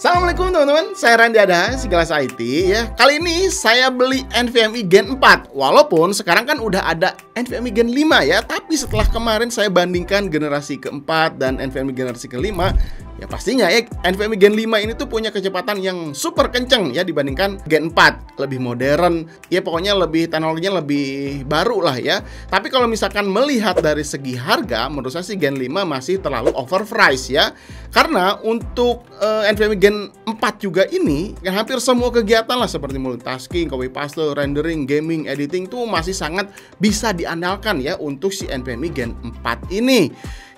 Assalamualaikum teman-teman, saya Randy Ada, Sekilas IT ya. Kali ini saya beli NVMe Gen 4. Walaupun sekarang kan udah ada NVMe Gen 5 ya, tapi setelah kemarin saya bandingkan generasi keempat dan NVMe generasi kelima, ya pastinya ya NVMe Gen 5 ini tuh punya kecepatan yang super kenceng ya dibandingkan Gen 4. Lebih modern, ya pokoknya teknologinya lebih baru lah ya. Tapi kalau misalkan melihat dari segi harga, menurut saya sih Gen 5 masih terlalu overpriced ya. Karena untuk NVMe Gen 4 juga ini kan hampir semua kegiatan lah seperti multitasking, copy paste, rendering, gaming, editing tuh masih sangat bisa diandalkan ya untuk si NVMe Gen 4 ini.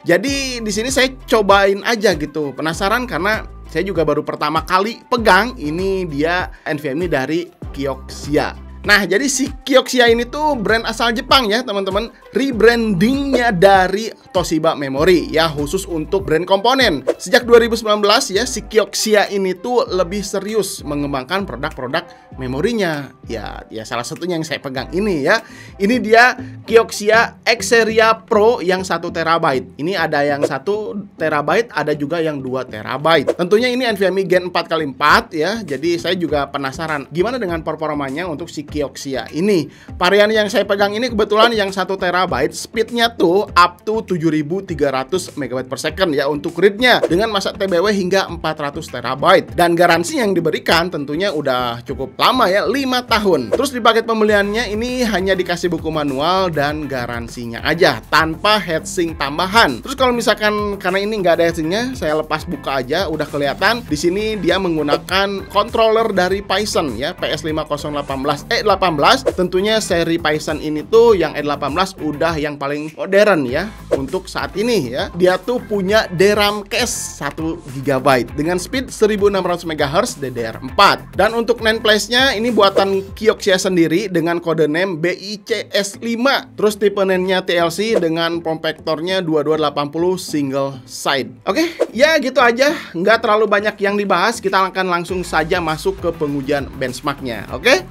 Jadi di sini saya cobain aja gitu. Penasaran karena saya juga baru pertama kali pegang. Ini dia NVMe dari Kioxia. Nah, jadi si Kioxia ini tuh brand asal Jepang ya, teman-teman. Rebrandingnya dari Toshiba Memory ya, khusus untuk brand komponen. Sejak 2019 ya, si Kioxia ini tuh lebih serius mengembangkan produk-produk memorinya. Ya salah satunya yang saya pegang ini ya. Ini dia Kioxia Xperia Pro yang 1 TB. Ini ada yang 1 TB, ada juga yang 2 TB. Tentunya ini NVMe Gen 4x4 ya. Jadi saya juga penasaran gimana dengan performanya untuk si Kioxia ini. Varian yang saya pegang ini kebetulan yang 1 TB, speednya tuh up to 7300 MB per second ya untuk readnya, dengan masa TBW hingga 400 TB. Dan garansi yang diberikan tentunya udah cukup lama ya, 5 tahun. Terus di paket pembeliannya ini hanya dikasih buku manual dan garansinya aja, tanpa heatsink tambahan. Terus kalau misalkan karena ini nggak ada heatsinknya, saya lepas buka aja, udah kelihatan di sini dia menggunakan controller dari Phison ya, PS5018 E18. Tentunya seri Phison ini tuh yang E18 udah yang paling modern ya untuk saat ini ya. Dia tuh punya DRAM cache 1 GB dengan speed 1600 MHz DDR4. Dan untuk NAND flash-nya ini buatan Kioxia sendiri dengan kode name BICS5. Terus tipe NAND-nya TLC dengan form factor-nya 2280 single side. Oke, ya gitu aja. Nggak terlalu banyak yang dibahas. Kita akan langsung saja masuk ke pengujian benchmark-nya. Oke?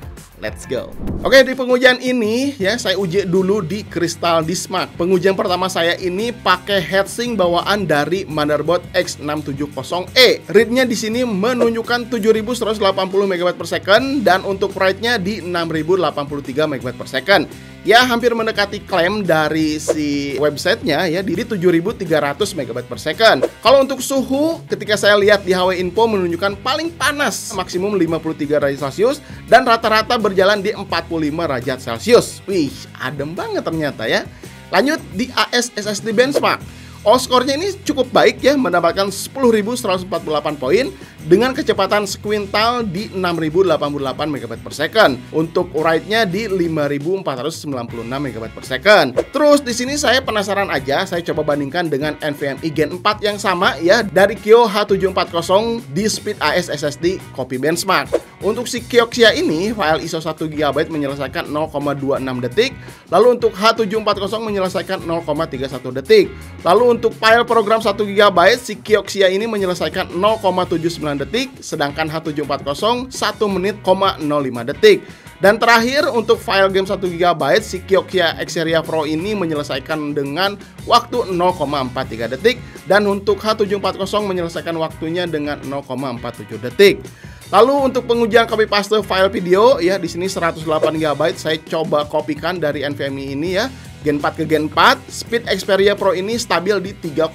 Let's go. Oke, di pengujian ini ya saya uji dulu di Crystal Diskmark. Pengujian pertama saya ini pakai heatsink bawaan dari motherboard X670E. Read-nya di sini menunjukkan 7180 MB per second dan untuk write-nya di 6083 MB per second. Ya hampir mendekati klaim dari si websitenya ya di 7300 MB per second. Kalau untuk suhu, ketika saya lihat di HW Info menunjukkan paling panas maksimum 53 derajat Celcius dan rata-rata berjalan di 45 derajat Celcius. Wih, adem banget ternyata ya. Lanjut di AS SSD benchmark. Skornya ini cukup baik ya, mendapatkan 10.148 poin dengan kecepatan sekuintal di 6.088 MB per second. Untuk write-nya di 5.496 MB per second. Terus di sini saya penasaran aja, saya coba bandingkan dengan NVMe Gen 4 yang sama ya dari Kio H740 di speed AS SSD copy benchmark. Untuk si Kioxia ini, file ISO 1 GB menyelesaikan 0,26 detik. Lalu untuk H740 menyelesaikan 0,31 detik. Lalu untuk file program 1 GB, si Kioxia ini menyelesaikan 0,79 detik. Sedangkan H740 1 menit, 05 detik. Dan terakhir untuk file game 1 GB, si Kioxia Xperia Pro ini menyelesaikan dengan waktu 0,43 detik. Dan untuk H740 menyelesaikan waktunya dengan 0,47 detik. Lalu untuk pengujian copy paste file video ya, di sini 108 GB saya coba kopikan dari NVMe ini ya, Gen 4 ke Gen 4. Speed Xperia Pro ini stabil di 3,2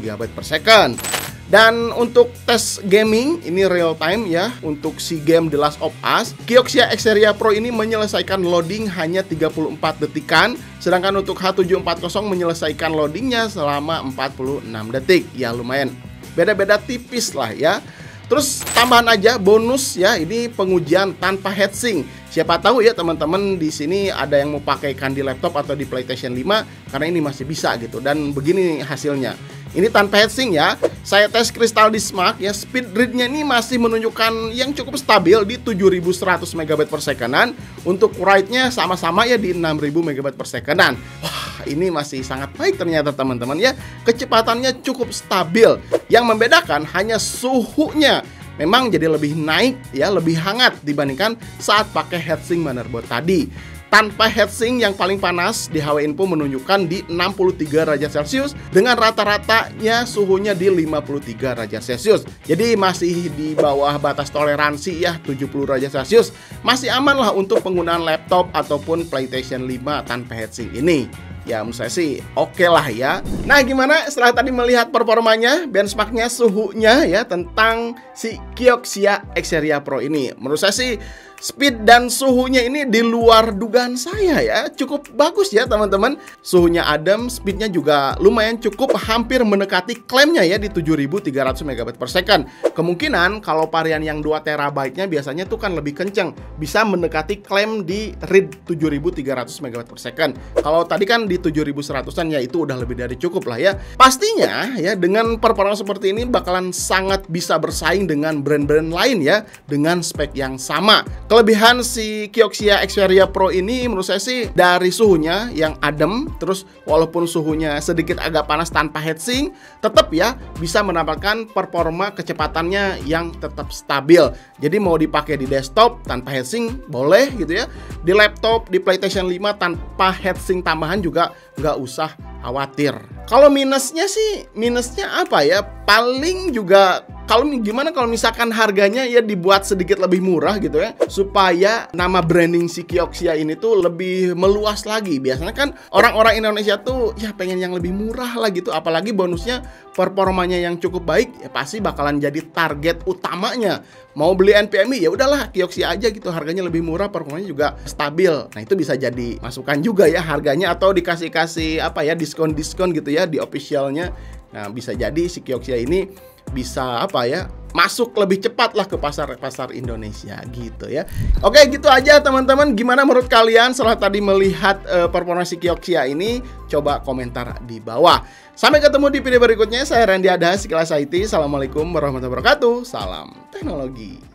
GB per second. Dan untuk tes gaming ini real time ya, untuk si game The Last of Us, Kioxia Xperia Pro ini menyelesaikan loading hanya 34 detikan, sedangkan untuk H740 menyelesaikan loadingnya selama 46 detik. Ya lumayan beda-beda tipis lah ya. Terus tambahan aja bonus ya, ini pengujian tanpa heatsink. Siapa tahu ya teman-teman di sini ada yang mau pakaikan di laptop atau di PlayStation 5 karena ini masih bisa gitu. Dan begini hasilnya. Ini tanpa heatsink ya. Saya tes Crystal Diskmark ya, speed read-nya ini masih menunjukkan yang cukup stabil di 7100 MB per secondan. Untuk write-nya sama-sama ya di 6000 MB per secondan. Wah, ini masih sangat baik ternyata teman-teman ya. Kecepatannya cukup stabil. Yang membedakan hanya suhunya. Memang jadi lebih naik ya, lebih hangat dibandingkan saat pakai heatsink motherboard tadi. tanpa heatsink yang paling panas di HW Info menunjukkan di 63 derajat Celcius dengan rata-ratanya suhunya di 53 derajat Celcius. Jadi masih di bawah batas toleransi ya, 70 derajat Celcius. Masih aman lah untuk penggunaan laptop ataupun PlayStation 5 tanpa heatsink ini. Ya menurut saya sih oke lah ya. Nah gimana setelah tadi melihat performanya, benchmarknya, suhunya ya tentang si Kioxia Xperia Pro ini. Menurut saya sih speed dan suhunya ini di luar dugaan saya ya. Cukup bagus ya teman-teman. Suhunya adem, speednya juga lumayan cukup, hampir mendekati klaimnya ya di 7300 Mbps. Kemungkinan kalau varian yang 2 TB-nya biasanya tuh kan lebih kenceng, bisa mendekati klaim di read 7300 Mbps. Kalau tadi kan di 7100-an ya itu udah lebih dari cukup lah ya. Pastinya ya dengan performa seperti ini bakalan sangat bisa bersaing dengan brand-brand lain ya dengan spek yang sama. Kelebihan si Kioxia Xperia Pro ini menurut saya sih dari suhunya yang adem, terus walaupun suhunya sedikit agak panas tanpa heatsink, tetap ya bisa mendapatkan performa kecepatannya yang tetap stabil. Jadi mau dipakai di desktop tanpa heatsink boleh gitu ya. Di laptop, di PlayStation 5 tanpa heatsink tambahan juga nggak usah khawatir. Kalau minusnya sih, minusnya apa ya? Paling juga kalau gimana kalau misalkan harganya ya dibuat sedikit lebih murah gitu ya, supaya nama branding si Kioxia ini tuh lebih meluas lagi. Biasanya kan orang-orang Indonesia tuh ya pengen yang lebih murah lah gitu, apalagi bonusnya performanya yang cukup baik ya pasti bakalan jadi target utamanya. Mau beli NVMe ya udahlah Kioxia aja gitu, harganya lebih murah, performanya juga stabil. Nah itu bisa jadi masukan juga ya harganya, atau dikasih apa ya diskon-diskon gitu ya di officialnya. Nah bisa jadi si Kioxia ini bisa apa ya masuk lebih cepat lah ke pasar Indonesia gitu ya. Oke gitu aja teman-teman. Gimana menurut kalian setelah tadi melihat performa si Kioxia ini? Coba komentar di bawah. Sampai ketemu di video berikutnya. Saya Randy Adha, Sekilas IT. Assalamualaikum warahmatullahi wabarakatuh. Salam teknologi.